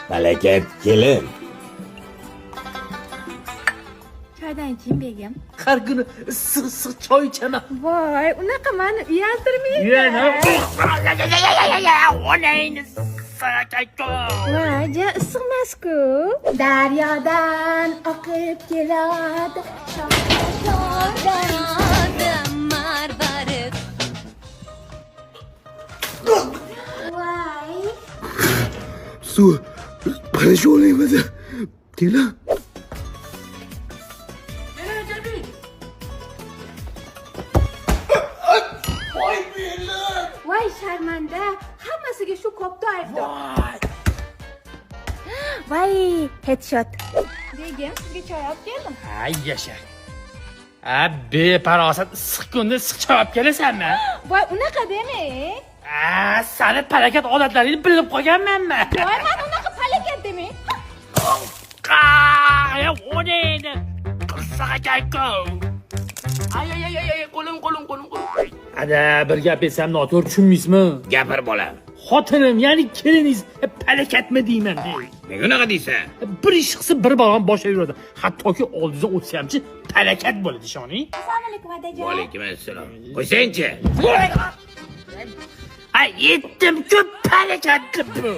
Palakat kelin. Choydan keyin begim. Har kuni issiq choy ichaman. Voy, unaqa meni uyaltirmaydi. Onangni Voy, ja issiqmas-ku. Daryodan oqib keladi. Shohlardan marvarid. Voy. Suv parishonligimda. Kelin. Voy sharmanda, hammasiga shu kopda aybdor. Voy, headshot. Begim, sizga choy olib keldim. Ay yasha. Beparosat issiq kunda issiq choy olib kelasanmi? Voy, unaqa demang. Sani palakat odatlaringni bilib qolganmanmi? Voy, men unaqa palakat demang. Onangni qirsiq ekan-ku. Ay, qo'lim. Ada bir gap aytsam noto'g'ri tushunmaysizmi? Gapir bolam. Xotinim, ya'ni keliningiz palakatmi deyman. Nega unaqa deysan? Bir ish qilsa bir balon boshiga yuradi. Hattoki oldingizdan o'tsa hamchi palakat bo'ladi, ishoning. Assalomu alaykum adajon. Va alaykum assalom. Qo'ysangchi. Ay, yetdim ko'p palakat bu.